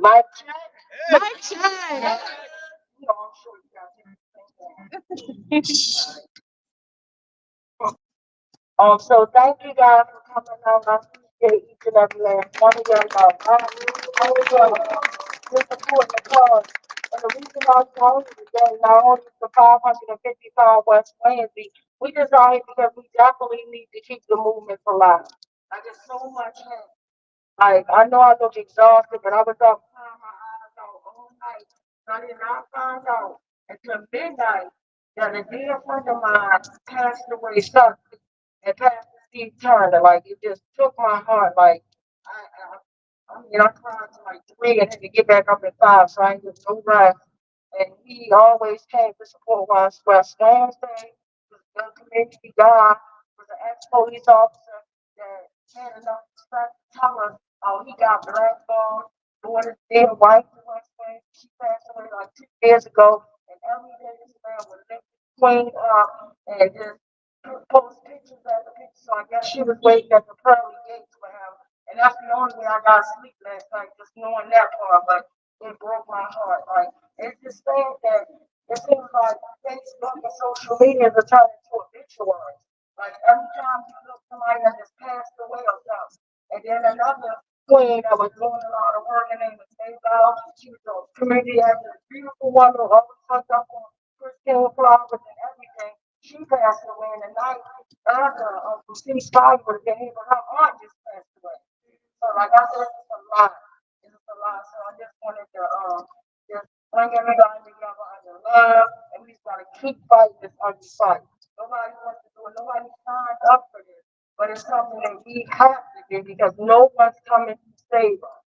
Mic check. Mic check. You know, I'm sure you guys hear me saying that. So thank you guys for coming out. I appreciate each and every last one of y'all. Just supporting the cause. And the reason I'm calling you today, not only is the 555 West Wednesday, we just out here because we definitely need to keep the movement alive. I just so much hate. Like, I know I look exhausted, but I was up crying my eyes out all night. And I did not find out until midnight that a dear friend of mine passed away suddenly and passed Steve Turner. Like, it just took my heart. Like, I cried to like 3 and had to get back up at 5, so I ain't get no rest. And he always came to support West Wednesday. He was a good community guy, was an ex-police officer that had enough respect to tell us how he got blackballed, daughter's dear wife in West Wednesday. She passed away like 2 years ago. And every day this man would lift his queen up and just post pictures after pictures. So I guess she was waiting at the pearly gates for him. And that's the only way I got sleep last night, just knowing that part. But it broke my heart. Like, it's just saying that it seems like Facebook and social media are turning into obituaries. Like, every time you look somebody that just passed away or something. And then another queen that was doing a lot of work, her name was Maybell. She was a community actor, a beautiful woman, always hooked up on Christine flowers and everything. She passed away in the night after ceasefire was getting, but her aunt just passed away. So like I said, it's a lot. It's a lot. So I just wanted to just bring everybody together under love, and we just gotta keep fighting this ugly fight. Nobody wants to do it. Nobody signed up for this, but it's something that we have to do because no one's coming to save us.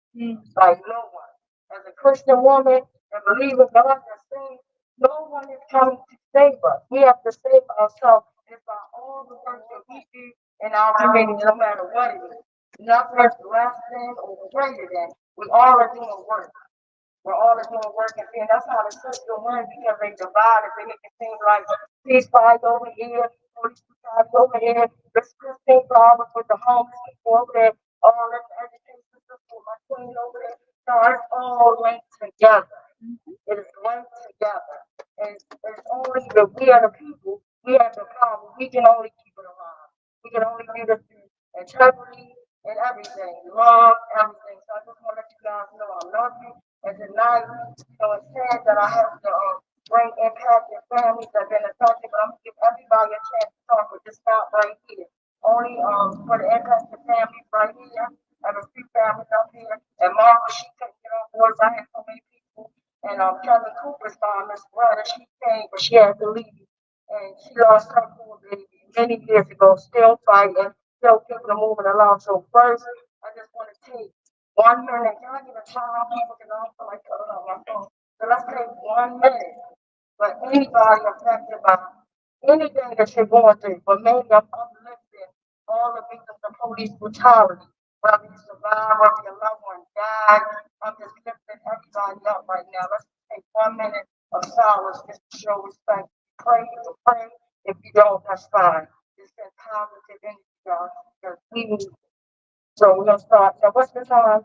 Like no one. As a Christian woman and believe in God that saves, no one is coming to save us. We have to save ourselves. And it's by all the work that we do in our community, no matter what it is. Nothing is less than or greater than. We all are doing work. We're all doing work and seeing that's how the system wins because they divide it. They make it seem like ceasefire over here, police brutality over here, this Christine Flowers with the homeless people over there, all this education system with my queen over there. So it's all linked together. It is linked together. And it's only that we are the people, we have the power. We can only keep it alive. We can only do this through integrity and everything, love, everything. So I just want to let you guys know I love you. And tonight, it's sad that I have to bring impact and families that have been affected, but I'm gonna give everybody a chance to talk with this stop right here. Only for the impacted families right here. I have a few families up here. And Mama, she couldn't get on board. I had so many people. And Kelly Cooper's mom as well. And she came, but she had to leave. And she lost her poor baby many years ago, still fighting, still keeping it moving along. So first, I just want to take 1 minute. Can I get a time? People can also like cut it on my phone. So let's take 1 minute for anybody affected by anything that you're going through. But mainly I'm uplifting all the victims of police brutality. Whether you survive, whether your loved one died, I'm just lifting everybody up right now. Let's take 1 minute of silence just to show respect. Pray, you can pray. If you don't, that's fine. Just send positive energy, y'all, because we need it. So we're gonna start. So what's the time?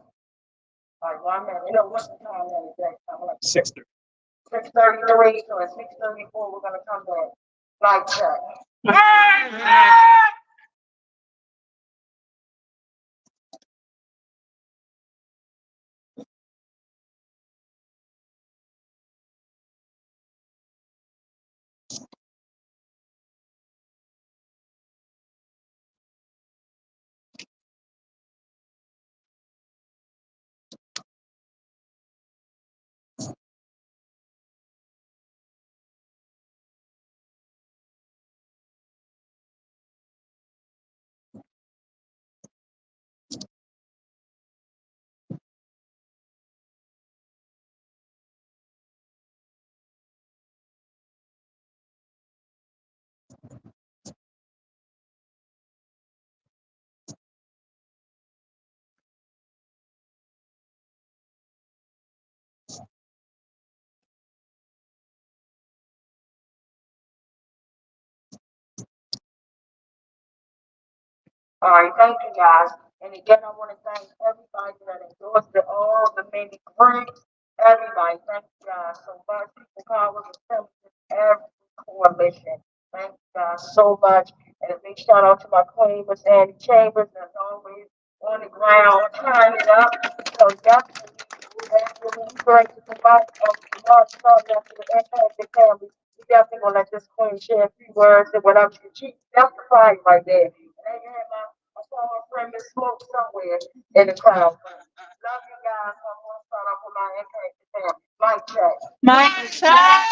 Like 1 minute. You know what's the time that exact time? Like 6:33. So at 6:34, we're gonna come back. Mic check. All right, thank you guys. And again, I want to thank everybody that endorsed it, all the many groups, everybody. Thank you guys so much. People Power Intelligence, every coalition. Thank you guys so much. And a big shout out to my queen, Miss Annie Chambers, as always on the ground, tying it up. So definitely, definitely great to provide the large starting after the impacted family. We definitely gonna let this queen share a few words and whatever that's the fire right there. And then you have my former friend Miss Smoke somewhere in the crowd. Love you guys. I'm gonna start off with my impacted family. Mic check. Mic check.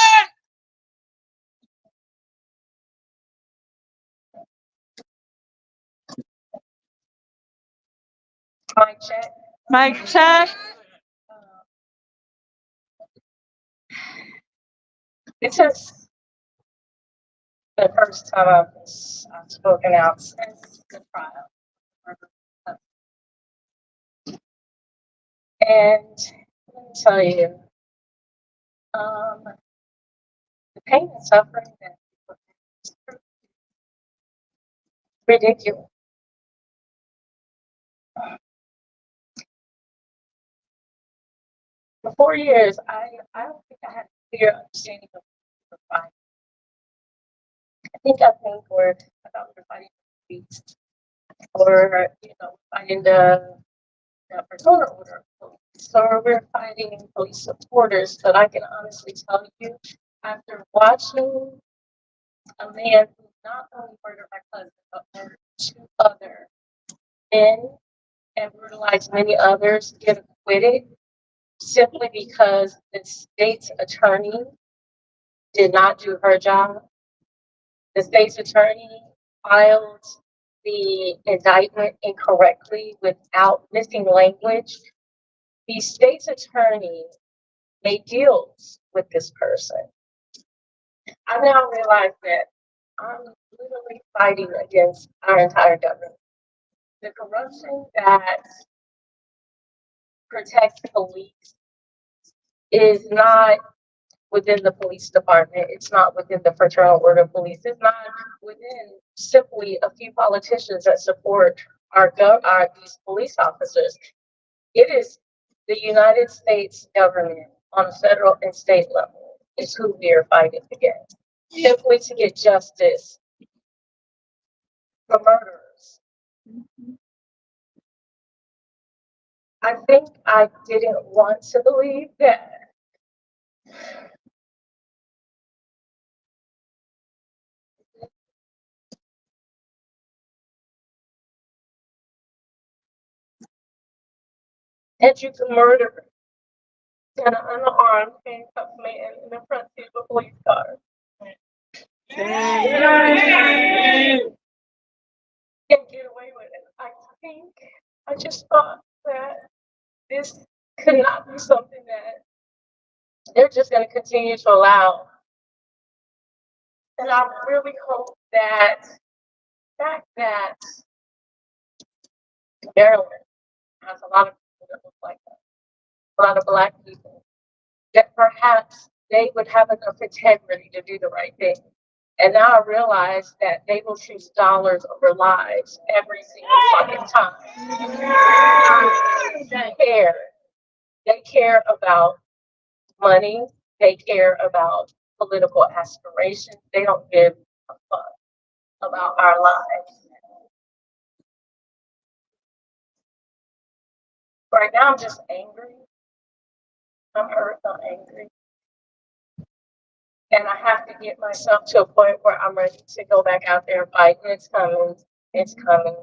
Mic check. Mic check. This is the first time I've spoken out since the trial. And let me tell you, the pain and suffering that people have is ridiculous. For 4 years, I don't think I had a clear understanding of the fight. I think we're about we're fighting the beast, or fighting the persona order of police, or we're fighting police supporters. But I can honestly tell you, after watching a man who not only murdered my cousin, but murdered two other men and brutalized many others, get acquitted simply because the state's attorney did not do her job. The state's attorney filed the indictment incorrectly without missing language. The state's attorney made deals with this person. I now realize that I'm literally fighting against our entire government. The corruption that protects police is not within the police department. It's not within the fraternal order of police. It's not within simply a few politicians that support our these police officers. It is the United States government on a federal and state level is who we are fighting against. Simply to get justice for murderers. I think I didn't want to believe that you could murder an unarmed handcuffed man in the front seat of a police car. Can't get away with it. I just thought that this could not be something that they're just going to continue to allow. And I really hope that the fact that Maryland has a lot of people that look like that, a lot of Black people, that perhaps they would have enough integrity to do the right thing. And now I realize that they will choose dollars over lives every single fucking time. They care. They care about money. They care about political aspirations. They don't give a fuck about our lives. Right now, I'm just angry. I'm hurt. I'm angry. And I have to get myself to a point where I'm ready to go back out there and fight. And it's coming. It's coming.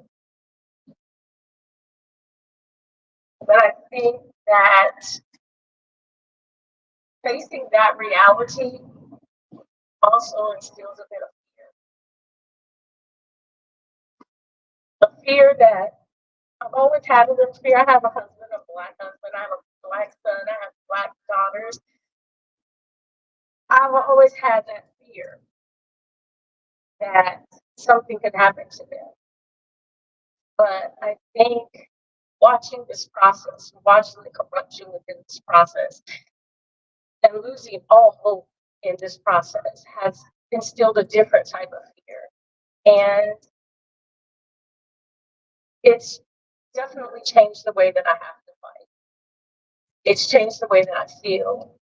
But I think that facing that reality also instills a bit of fear. A fear that I've always had this fear. I have a husband, a Black husband. I have a Black son. I have Black daughters. I've always had that fear that something could happen to them. But I think watching this process, watching the corruption within this process, and losing all hope in this process has instilled a different type of fear. And it's definitely changed the way that I have to fight. It's changed the way that I feel.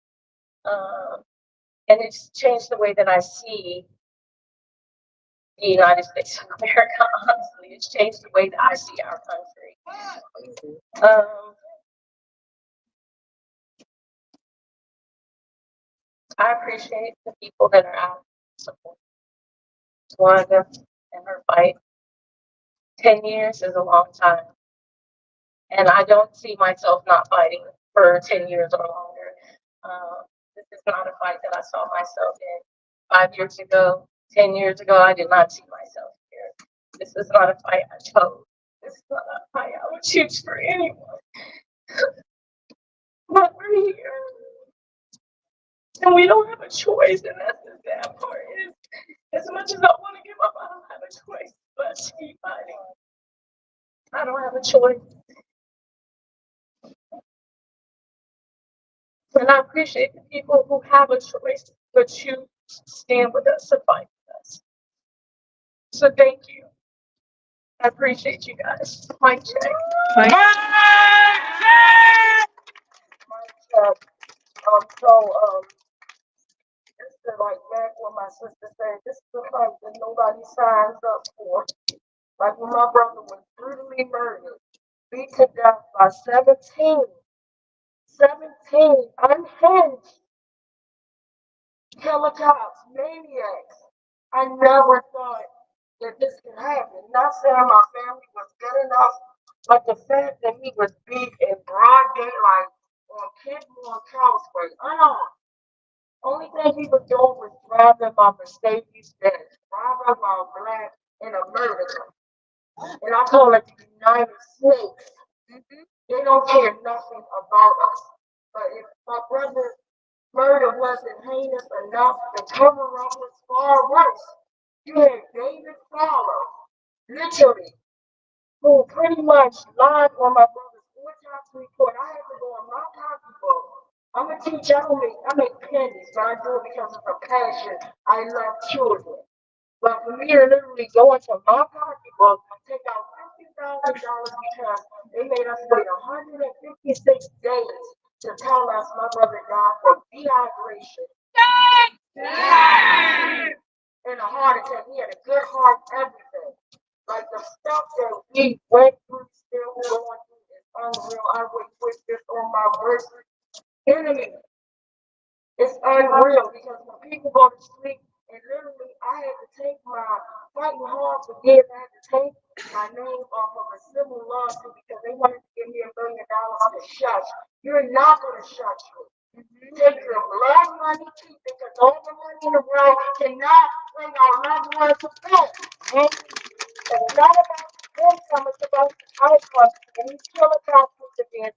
And it's changed the way that I see the United States of America, honestly. It's changed the way that I see our country. I appreciate the people that are out supporting Wanda and her fight. 10 years is a long time. And I don't see myself not fighting for 10 years or longer. This is not a fight that I saw myself in 5 years ago. 10 years ago, I did not see myself here. This is not a fight I chose. This is not a fight I would choose for anyone. But we're here. And we don't have a choice, and that's the sad part. Is as much as I want to give up, I don't have a choice but to keep fighting. I don't have a choice. And I appreciate the people who have a choice but choose to stand with us and fight with us. So thank you. I appreciate you guys. Mic check. Mic check. Mic check. This is like back when my sister said, this is the fight that nobody signs up for. Like when my brother was brutally murdered, beat to death by 17 unhinged killer cops, maniacs. I never thought that this could happen. Not saying my family was good enough, but the fact that he was beat in broad daylight on Kidmore Causeway, unarmed. Only thing he was doing was driving my Mercedes Benz, driving my black in a murder. And I call it the United States. They don't care nothing about us. But if my brother's murder wasn't heinous enough, the cover up was far worse. You had David Fowler, literally, who pretty much lied on my brother's 4 times report. I had to go on my pocketbook. I'm gonna teach you I make pennies, but I do it because of a passion. I love children. But for me to literally go into my pocketbook and take out $50,000 because they made us wait 156 days to tell us my brother died from dehydration and a heart attack. He had a good heart, everything. Like the stuff that we went through, still going through is unreal. I would put this on my worst enemy. It's unreal because when people go to sleep, and literally I had to take my fighting hard for years. I had to take my name off of a civil lawsuit because they wanted to give me $1 million to shut. You're not going to shut you. Take your blood money, keep it, because all the money in the world cannot bring our loved ones to death. It's not about the income, it's about the outcome. And these killer cops need to be in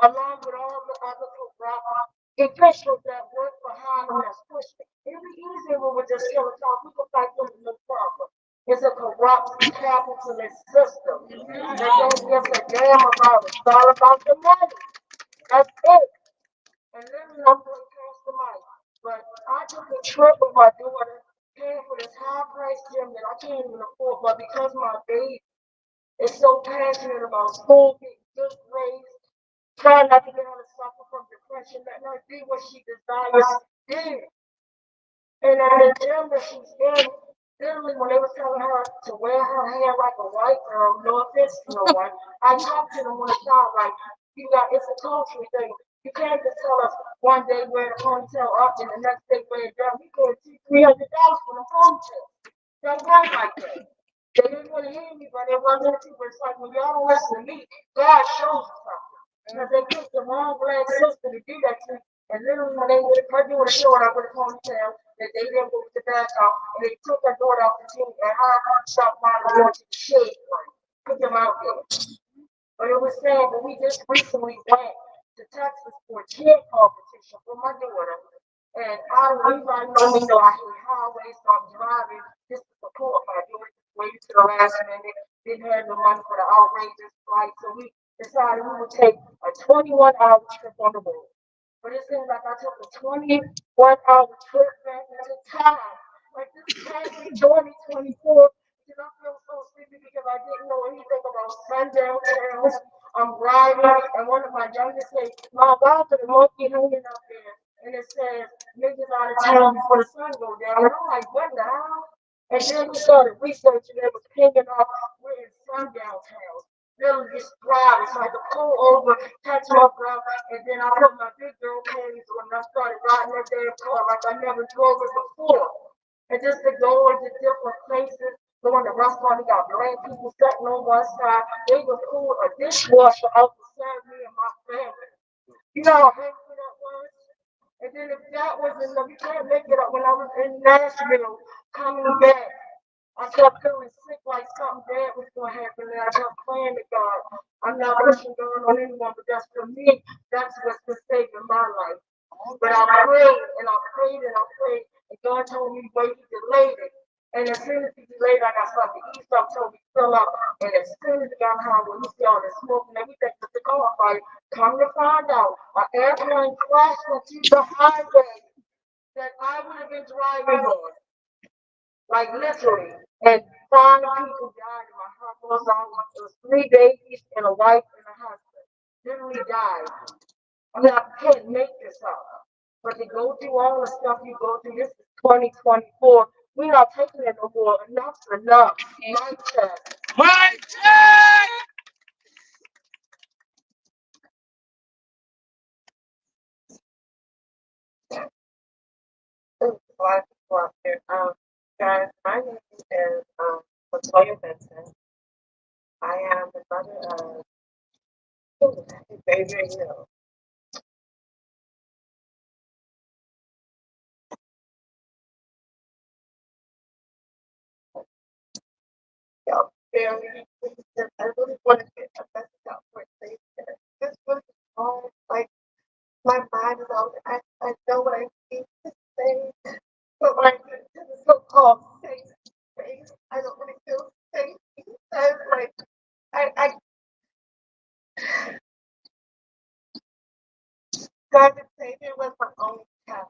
along with all the other corrupt officials that work behind them that's pushing. It'd be easier when we just kill a cop. We could fight them in the problem. It's a corrupt capitalist system that don't give a damn about it. It's all about the money. That's it. And literally, I'm going to pass the mic. But I took a trip with my daughter, paying for this high price gym that I can't even afford. But because my baby is so passionate about school, getting good grades, trying not to get her to suffer from depression, letting her do what she desires to do. And at the gym that she's in, literally when they were telling her to wear her hair like a white girl, no offense to no one, I talked to them on the side like, it's a cultural thing. You can't just tell us one day wear the ponytail up and the next day wear it down. We can't see $300 for the ponytail. Don't work like that. They didn't want to hear me, but it wasn't too. It's like when y'all don't listen to me, God shows you something. Because they picked the wrong black sister to do that to. And literally, when they were her doing a short up with a ponytail, that they didn't move the back out, and they took her daughter off the team, and her stopped by to go to the shade one. Put them out there. But it was sad, but we just recently went to Texas for a cheer competition for my daughter. And everybody know I hate highways, so I'm driving just to support my daughter. Waited to the last minute, didn't have the money for the outrageous flight, so we decided we would take a 21-hour trip on the road. But it seems like I took a 21-hour trip back at a time. Like this past 2024, and I feel so sleepy because I didn't know anything about sundown towns. I'm riding, and one of my youngest said, "Mom, why is the monkey hanging up there?" And it says, "Niggas out of town before the sun go down." And I'm like, "What the hell?" And then we started researching. It was hanging off. We're in sundown towns. Really just drive. So I had to pull over, catch my breath, and then I put my big girl panties on and I started riding that damn car like I never drove it before. And just to go into different places, going to restaurants, we got black people sitting on one side. They would pull a dishwasher out to serve me and my family. You know how hateful that was? And then if that wasn't enough, you can't make it up. When I was in Nashville, coming back, I kept feeling sick like something bad was going to happen, and I kept praying to God. I'm not pushing God on anyone, but that's for me. That's what's been saving my life. But I prayed and I prayed and I prayed, and God told me wait, He delayed it. And as soon as He delayed, I got something to eat. So I told me fill up. And as soon as I got home, when you see all the smoke and everything, just the car fire, come to find out, an airplane crashed into the highway that I would have been driving on, like literally. And 5 people died in my house. It was 3 babies and a wife and a husband. Literally died. I mean, I can't make this up. But to go through all the stuff you go through, this is 2024. We're not taking it no more. Enough's enough. Mic check. Mic check. There's a lot of people out there. Guys, my name is Latoya Benson. I am the mother of Xavier Hill. Y'all very I really want to get a message out for Xavier. This was hard. Like my mind is all I know what I need to say, but when I get to the so-called safe space, I don't really feel safe because like I God and Xavier was my own child.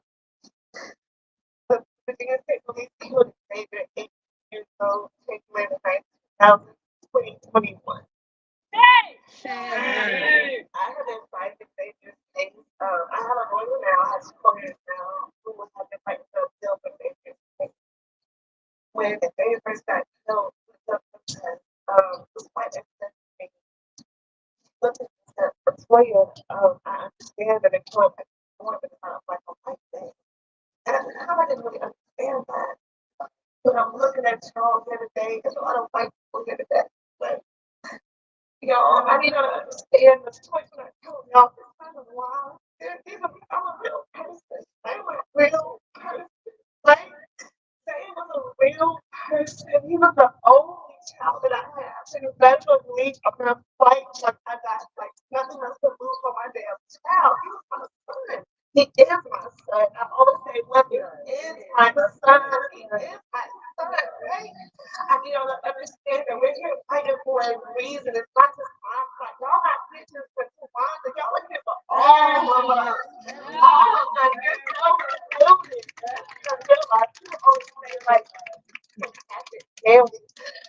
The thing is, they police killed Xavier at 18 years old, taken away the 2021. I have been fighting Xavier's case. I have a lawyer now, I have 4 years now, who was having fighting for himself for Xavier's case. When Xavier first got killed, this white man looked at me and said, Latoya, I understand that it's more of a like a white thing. And at the time, I didn't really understand that. But I'm looking at Charles the other day, there's a lot of white people here today. But, I need to understand the choice when I told y'all this kind of wild. I'm a real person. I'm a real person. Like, Sam was a real person. He was the only child that I have. And eventually, I'm going to fight like I got like nothing else to lose for my damn child. He was my son. He is my son. I always say, well, he is my son. He is my son, right? I need y'all to understand that we're here fighting for a reason. It's not just my fight. Y'all not bitches for Tawanda. Y'all are here for all of us. All of us. You're so included. Because realize you always say, like, compassion, family.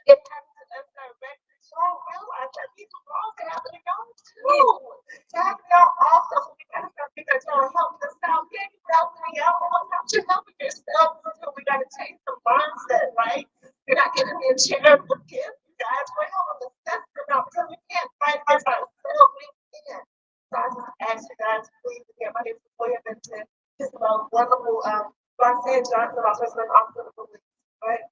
It happens to us directly. So realize that people also happen to y'all too. It happens to y'all also. So we gotta start thinking that y'all helping us out. Yeah, you helping me out. But you're helping yourself too. We gotta change the mindset, right? You're not giving me a charitable gift, you guys. We're helping the sister out because we can't fight by ourselves. We can't. So I just ask you guys, please, again, my name is Latoya Benson. Just about wonderful Roxanne Johnson, our president of the police. But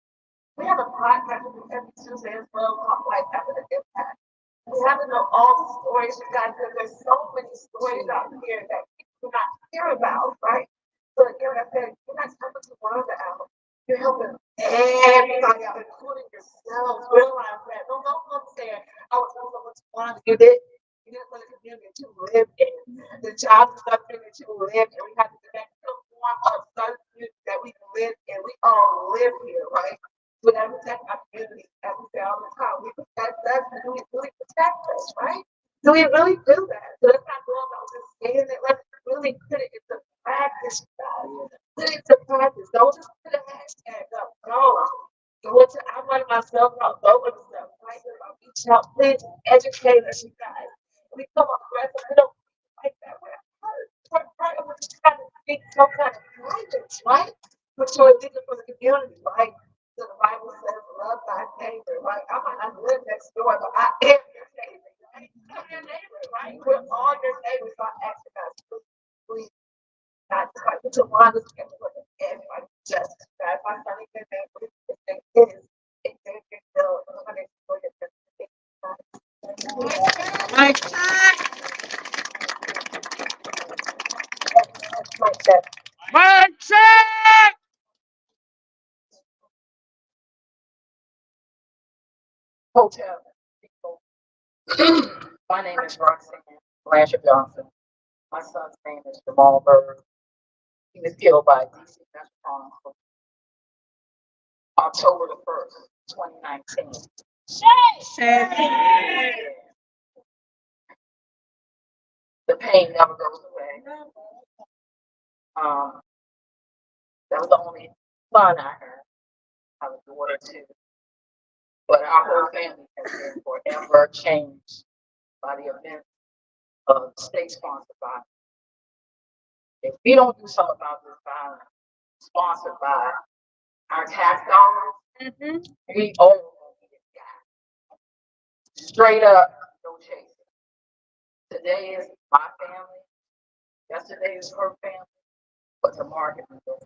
we have a podcast every Tuesday as well called Life After the Impact. We have to know all the stories, you guys, because there's so many stories out here that people do not hear about, right? So again, like I said, you're not helping to one out. You're helping everybody out, including yourselves. Realize that. Don't say, I was doing so much fun. You did. You didn't want the community that you live in. The jobs and stuff that you live in. We have to connect to the form of something that we live in. We all live here, right? We have to protect our community, as we say all the time. We protect us, and we really protect us, right? Do we really do that? So let's not go about just saying it. Let's really put it into practice, guys. Put it into practice. Don't just put a hashtag up. No. Go I run myself out over the stuff, right? I'm reaching out, please educate us, you guys. We come up with I don't like that way. Right, we're just trying to make some kind of guidance, right? But you're a leader for the community, right? So the Bible says, love thy neighbor, right? I might not live next door, but I am your neighbor, right? I'm your neighbor, right? We're all your neighbors. So I ask you guys, please, not try to want us to put everybody just that my son is in there, but it is it is still Mike check. like that Mike check. hotel. My name is Roxanne Blanchard Johnson. My son's name is Jamal Bird. He was killed by DC Metropolitan Police October the 1st, 2019. Say. The pain never goes away. Um, that was the only son I had. I was a daughter too. But our whole family has been forever changed by the events of state-sponsored violence. If we don't do something about this violence sponsored by our tax dollars, we own what we got. Straight up, no chasing. Today is my family. Yesterday is her family. But tomorrow can be your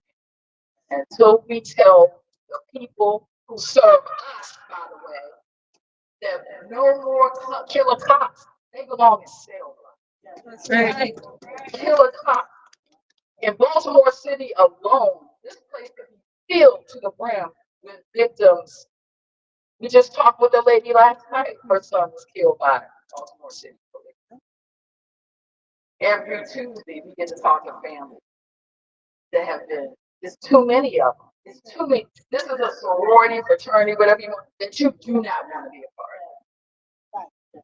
family. Until we tell the people who serve us, by the way, that no more killer cops. They belong in cell block. That's right. Killer cops. In Baltimore City alone, this place could be filled to the brim with victims. We just talked with a lady last night. Her son was killed by Baltimore City police. Every Tuesday, we get to talk to families that have been. There's too many of them. It's too many. This is a sorority, fraternity, whatever you want, that you do not want to be a part of.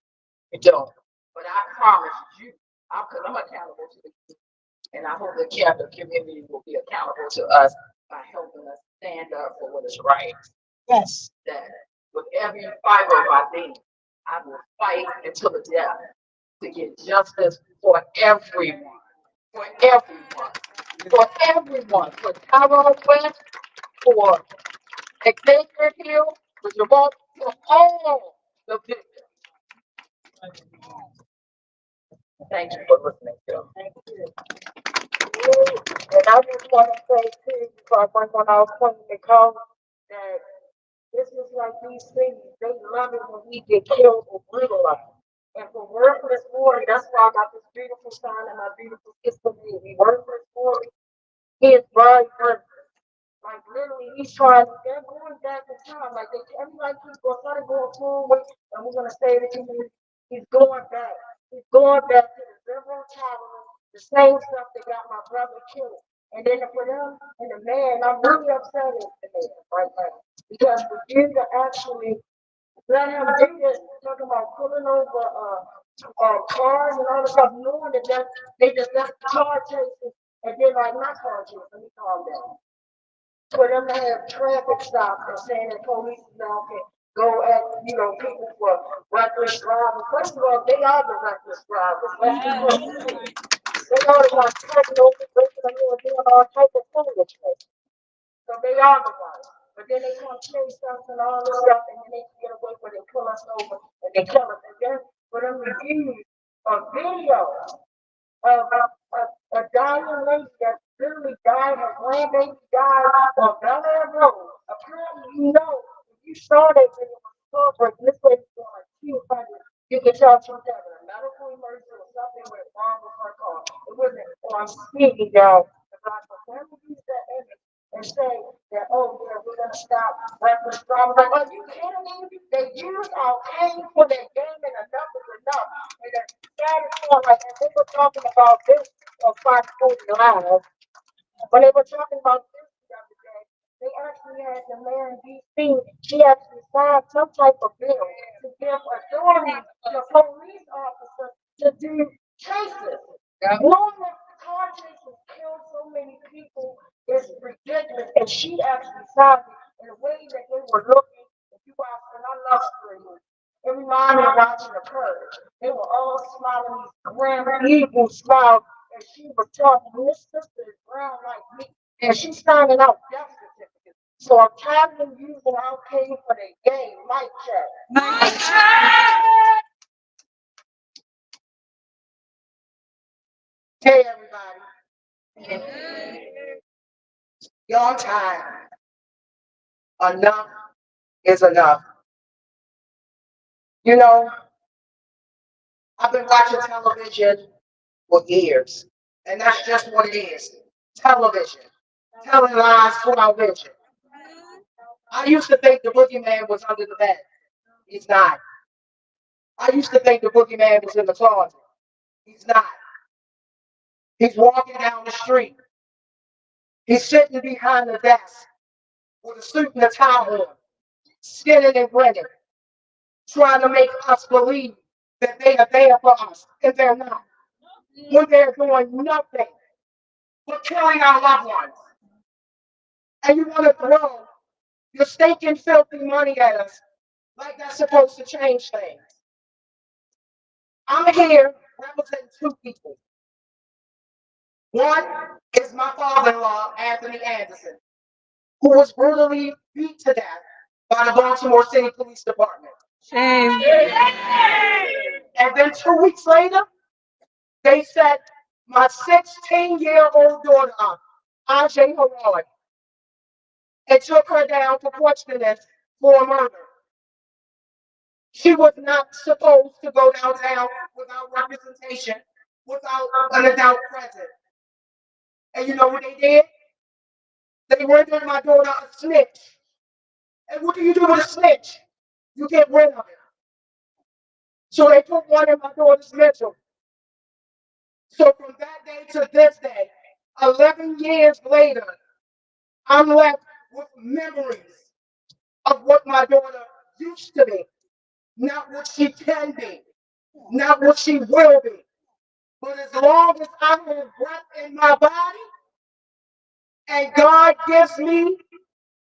You don't. But I promise you, because I'm accountable to the community, and I hope the Catholic community will be accountable to us by helping us stand up for what is right. Yes. That with every fiber of my being, I will fight until the death to get justice for everyone. For everyone. For everyone. For Tyrone West, for Xavier Hill, for Jamal, for all the victims. Thank you for listening, Phil. Thank you. And I just want to say too, before I bring on our Queen Nicole, that this is like these things, they love it when we get killed or brutalized. And for worthless glory, that's why I got this beautiful son and my beautiful sister baby. Worthless glory, he is very worthless. Like literally, he's trying. They're going back in time. Like they, everybody keeps going, trying to go forward, and we're gonna say it again. He's going back. He's going back to the liberal tolerance, the same stuff that got my brother killed. And then for them and the man, I'm really upset at the man right now because for you to actually let him do this, talking about pulling over cars and all this stuff, knowing that they just left car chases and then like not car chases. Let me calm down for them to have traffic stops and saying that police now can go at, people for reckless driving. First of all, they are the reckless drivers. They are the ones cutting over, breaking the law, doing all type of foolishness. So they are the ones. But then they come chase us and all this stuff, and then they get away where they pull us over and they kill us. And then for them to use a video of a dying lady that literally died, her grandbaby died on Bel Air Road. Apparently, if you saw that video on Strawbridge, this lady's going 200. You could tell she was having a medical emergency or something went wrong with her car. It wasn't on speed, y'all. The black family use that image and say that, oh, yeah, we're going to stop reckless driving. Like, are you kidding me? They use our pain for their game and enough is enough. And the saddest part, like, and they were talking about this on Fox 40 Live, when they were talking about this the other day, they actually had the mayor in D.C., she actually signed some type of bill to give authority to police officers to do chases. Knowing that car chases kill so many people is ridiculous, and she actually signed it. and the way that they were looking, if you watch, and I love screaming, it reminded me of watching the Purge. They were all smiling these grim, evil smiles, and she was talking, and this sister is brown like me, and she's signing out death certificates. So I'm tired of using our pay for the game. Mic check. Mic check. Hey, everybody. Y'all time. Enough is enough. You know, I've been watching television for years, and that's just what it is. Television. Telling lies to our vision. I used to think the boogeyman was under the bed. He's not. I used to think the boogeyman was in the closet. He's not. He's walking down the street. He's sitting behind the desk with a suit and a tie on, skinning and grinning, trying to make us believe that they are there for us, and they're not. When they're doing nothing but killing our loved ones. And you want to throw your stinking, filthy money at us like that's supposed to change things. I'm here representing two people. One is my father-in-law, Anthony Anderson, who was brutally beat to death by the Baltimore City Police Department. Shame. And then 2 weeks later, they set my 16-year-old daughter up, Ajay Harad, and took her down for questioning for murder. She was not supposed to go downtown without representation, without an adult present. And you know what they did? They rendered my daughter a snitch. And what do you do with a snitch? You get rid of it. So they put one in my daughter's mental. So from that day to this day, 11 years later, I'm left with memories of what my daughter used to be, not what she can be, not what she will be. But as long as I have breath in my body and God gives me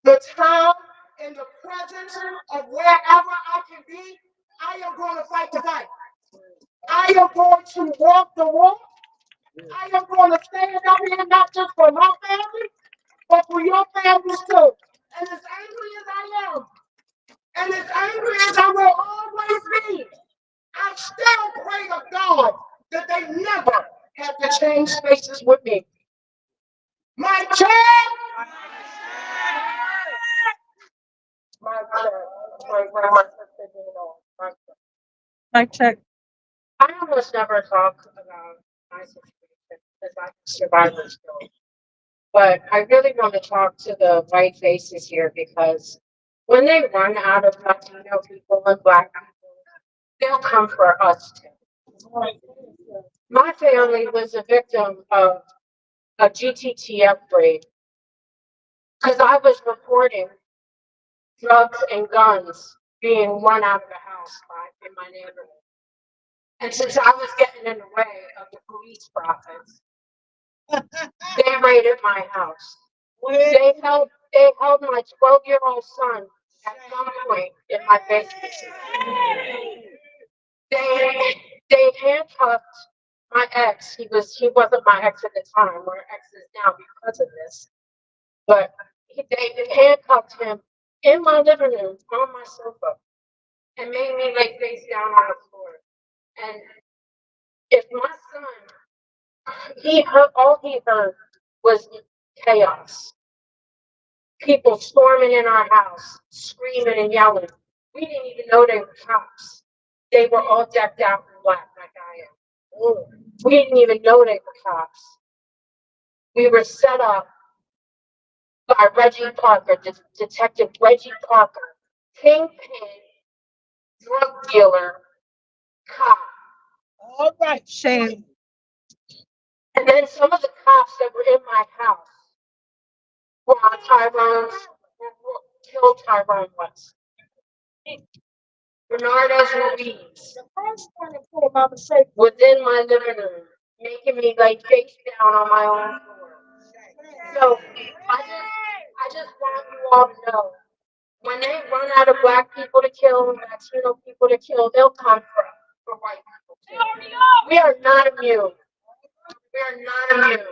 the time and the presence of wherever I can be, I am going to fight the fight. I am going to walk the walk. I am going to stand up here not just for my family, but for your families too. And as angry as I am, and as angry as I will always be, I still pray to God that they never have to change spaces with me. My child, my child, my grandma said, you know, my child. Mic check. I almost never talk about my situation because I'm a survivor still. But I really want to talk to the white faces here because when they run out of Latino people and Black people, they'll come for us too. My family was a victim of a GTTF raid because I was reporting drugs and guns being run out of the house in my neighborhood. And since I was getting in the way of the police profits, they raided my house. They held my 12-year-old son at gunpoint in my basement. They handcuffed my ex. He wasn't my ex at the time. We're exes now because of this. But they handcuffed him in my living room on my sofa and made me lay face down on the floor. And if my son, all he heard was chaos. People storming in our house, screaming and yelling. We didn't even know they were cops. They were all decked out in black like I am. We didn't even know they were cops. We were set up by Reggie Parker, Detective Reggie Parker, kingpin, drug dealer, cop. All right. Shame. And then some of the cops that were in my house were on killed Tyrone West. Bernardo Ruiz within my living room, making me lay face down on my own floor. So I just want you all to know When they run out of black people to kill, Latino people to kill, they'll come for white people too. We are not immune. We are not immune.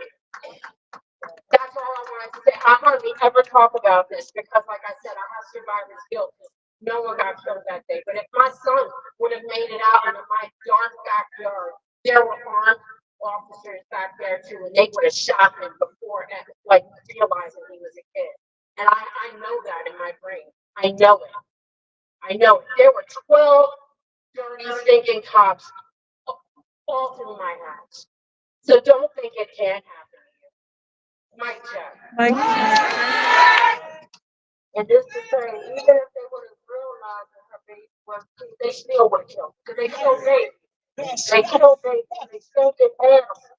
That's all I wanted to say. I hardly ever talk about this because, like I said, I have survivor's guilt. No one got killed that day. But if my son would have made it out into my dark backyard, there were armed officers back there too, and they would have shot him before, like, realizing he was a kid. And I know that in my brain. I know it. I know it. There were 12 dirty, stinking cops all through my house. So don't think it can't happen to you. Mic check. Mike. And this is saying, even if they would have realized that her baby was, they still would have killed. Because they killed babies. They killed babies. They still did animals.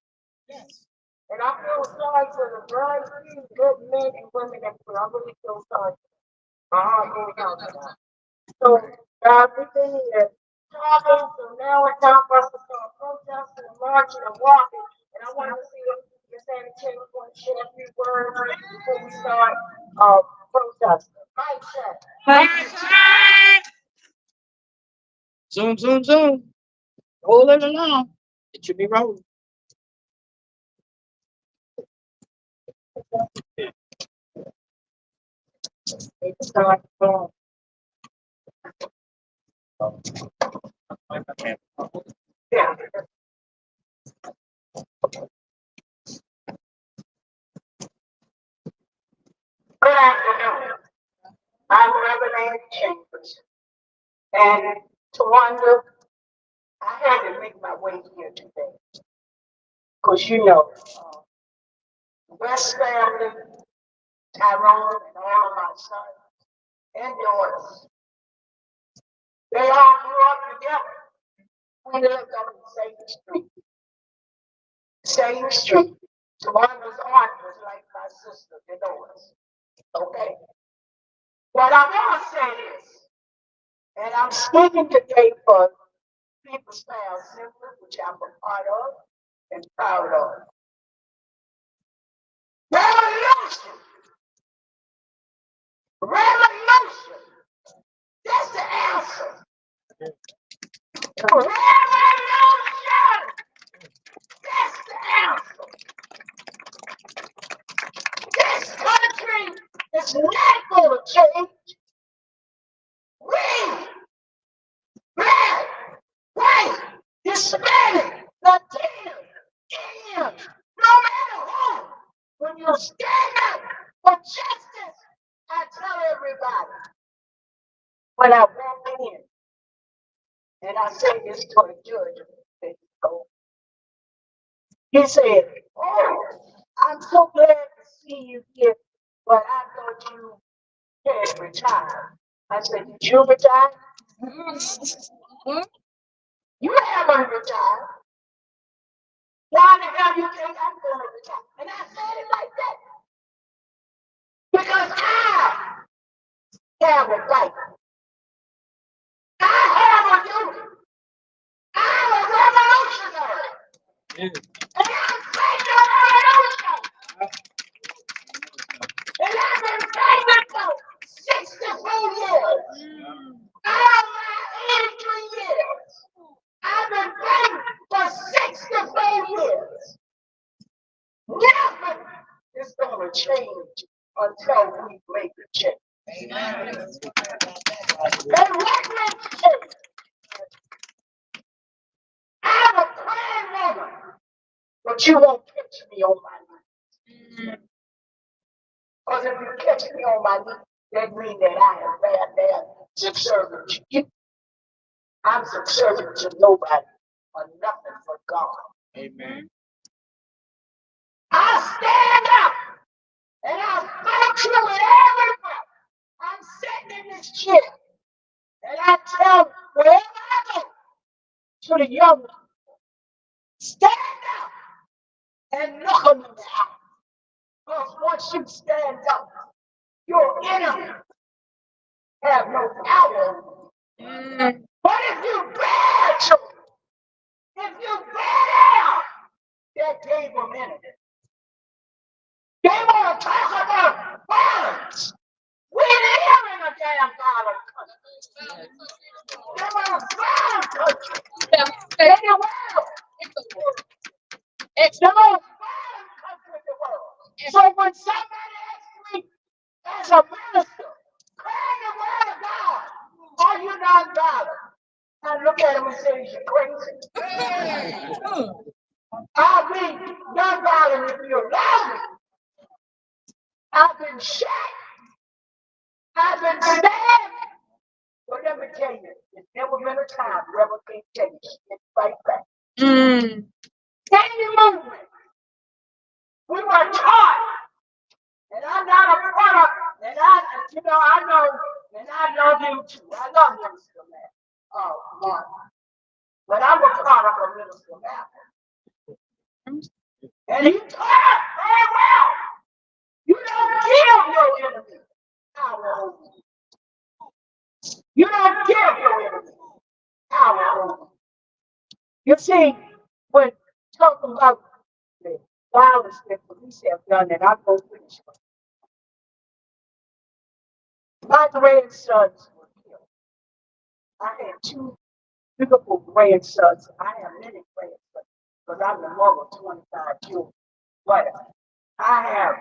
And I feel sorry for the very few good men and women that I really feel sorry for. My heart goes out to that. So, everything is talking, so now it's time for us to start protesting and marching and walking. And I want to see if Ms. Annie Taylor want to share a few words before we start protesting. Mic check. Mike. Zoom, zoom, zoom. Roll it along. It should be rolling. It's start yeah. Good afternoon. I'm Reverend Ann Chambers. And Tawanda, I had to make my way here today. Because you know, West family, Tyrone, and all of my sons and daughters, they all grew up together. We lived on the same street. Same street. Tawanda's aunt was like my sister, Dolores. Okay? What I want to say is, and I'm speaking today for People's Town Assembly, which I'm a part of and proud of. Revolution! Revolution! That's the answer. Revolution! That's the answer. This country is not going to change. We, black, white, Hispanic, Latino, Indian, no matter who, when you stand up for justice, I tell everybody, when I walk in, and I say this to a judge, he said, "Oh, I'm so glad to see you here, but I thought you had retired." I said, "Did you retire?" You haven't retired. Why the hell you think I'm going to retire? And I said it like that. Because I have a right. I have a duty. I'm a revolutionary. And I'm fighting a revolution. And I've been fighting for 64 years. Out of my 83 years, I've been fighting for 64 years. Nothing is going to change until we make a change. And what makes change? I'm a crying woman, but you won't catch me on my knees. Because if you catch me on my knees, that means that I am bad, subservient to you. I'm subservient to nobody or nothing but God. Amen. I stand up and I fight you with every breath. I'm sitting in this chair and I tell wherever I go to the young people, stand up and look them in the eye. Because once you stand up, your enemy have no power over you. But if you bear children, if you bear down, that gave them enemy. They want to talk about violence. We live in a $9 country. They were a brown country. In the world. It's the most violent country in the world. So when somebody asks me, as a minister, pray the word of God, are you non-violent? I look at him and say, you're crazy. I'll be non-violent if you allow me. I've been shot. I've been stabbed. But let me tell you, there's never been a time the rebel can't tell you it's right back. Any movement. We were taught. And I'm not a product. And I know, and I love him too. I love Minister Matt. Oh, Lord. But I'm a product of Minister Matt. And he taught very well. You don't kill your enemy. Power over you. You don't kill your enemy. Power over you. You see, when talking about the violence that police have done, and I'm going to finish. My grandsons were killed. I had two beautiful grandsons. I have many grandsons because I'm the mother of 25 children. But I have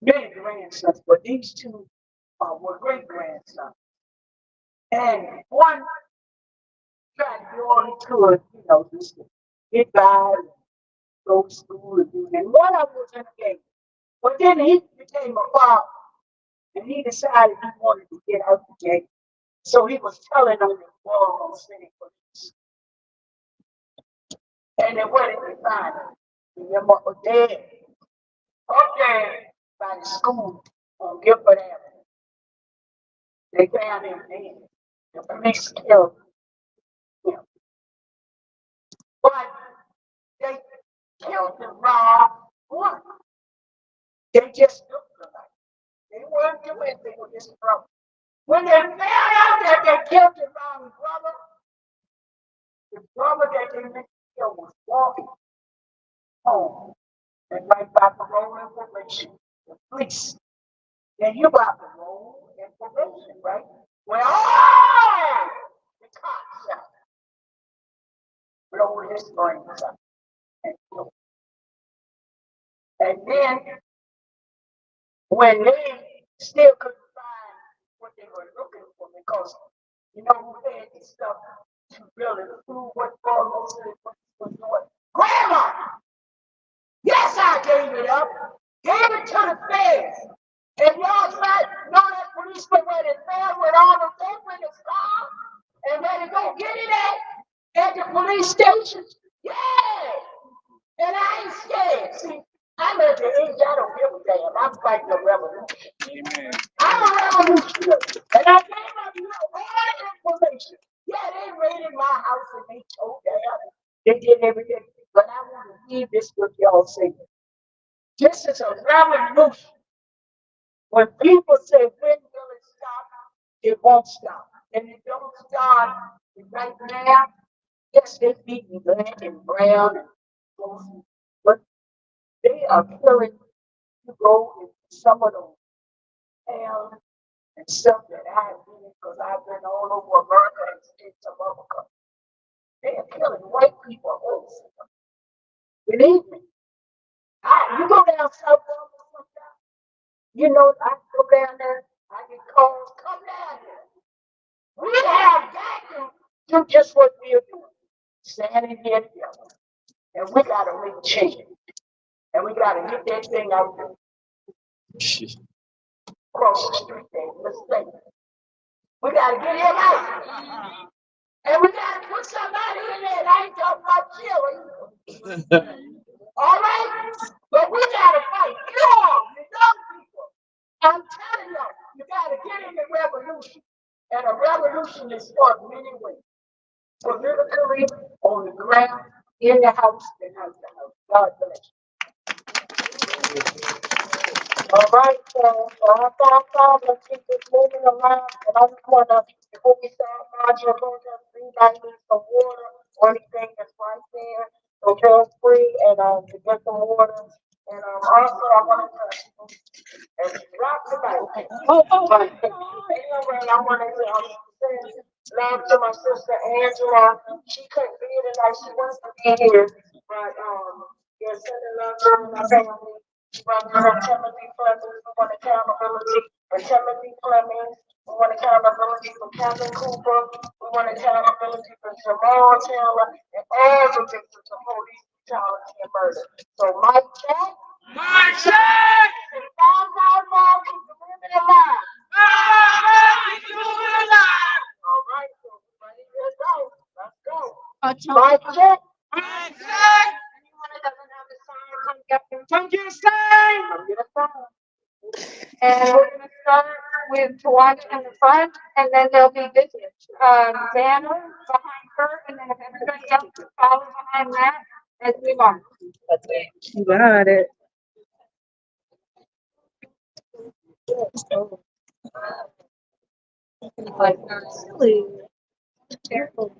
many grandsons, but these two were great grandsons. And one tried to do all he could, just to get by and go to school and do that. And one of them was in the game. But then he became a father and he decided he wanted to get out the game. So he was telling on the Baltimore City police. And then where did they find him? Your mother dead. Up there by the school on Gifford Avenue. They found him dead. The police killed him. But they killed him wrong. What? They just looked alike. They weren't doing anything with this brother. When they found out that they killed the wrong brother, the brother that they meant to kill was walking home. And right by parole and probation, the police. Then you got parole and probation, right? Well, the cops out. Blow his brains up and kill him. And then when they still couldn't find what they were looking for, because who had this stuff to really prove what Carlos was doing? Grandma! Yes, I gave it up. Gave it to the feds. And y'all might know that policeman went in there with all the paper in his car and where to go get it at the police station. Yeah! And I ain't scared. See, I'm at the age I don't give a damn. I'm fighting the revolution. Amen. I'm a revolutionary. And I gave up all the information. Yeah, they raided my house and they told them. They did everything. But I want to leave this with y'all saying. This is a revolution. When people say, when will it stop? It won't stop. And it don't start right now. Yes, they beating black and brown and those, but they are killing. You go in some of those towns and stuff that I've been in, because I've been all over America and in some other countries. They are killing white people also. Believe me. You go down South Africa sometimes. I go down there, I get calls, come down here. We have got to do just what we are doing. Standing here together. And we got to make change. And we got to get that thing out there. Cross the street there, let's say. We got to get him out. And we got to put somebody in there that ain't talking about killing. All right? But we got to fight. You young people. I'm telling you got to get in the revolution. And a revolution is fought many ways. Politically, on the ground, in the house, and out the house. God bless you. All right, so let's keep this moving along. And I just want to, before we start marching, anybody needs some water or anything that's right there. So feel free and to get some water. And also I wanted to and drop the mic. But anyway, I wanted to send love to my sister Angela. She couldn't be here tonight. She wants to be here, but yeah, sending love to my family. Brother Timothy Fleming, we want accountability for Timothy Fleming. We want accountability for Kevin Cooper. We want accountability for Jamal Taylor and all the victims of police brutality and murder. So Mike check. My check. And 555 keep the women alive. Keep the movement alive. All right, so everybody, let's go. Let's go. Achoo. Mike check. My check. Anyone that doesn't have a sign, come get them. Come get a sign. Come get a sign. And we're gonna start with Tawana in the front, and then there'll be this banner behind her, and then if everybody else can follow behind that as we march. Got it. Like, silly. Careful.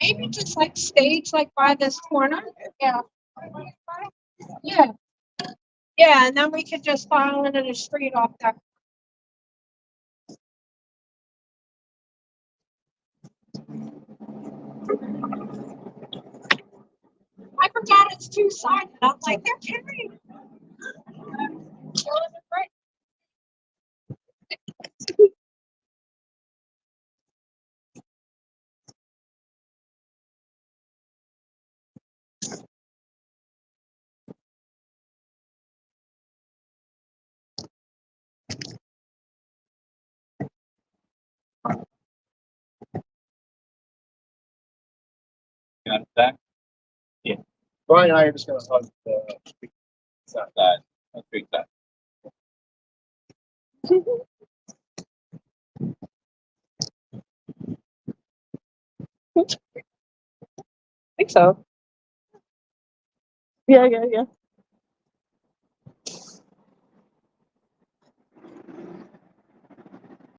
Maybe just like stage like by this corner. Yeah. Yeah. Yeah, and then we could just file into the street off that. I forgot it's two-sided. I'm like, they're carrying. Right. Got it back? Yeah. Brian and I are just gonna hug the street side. Side. That's big side. I think so. Yeah.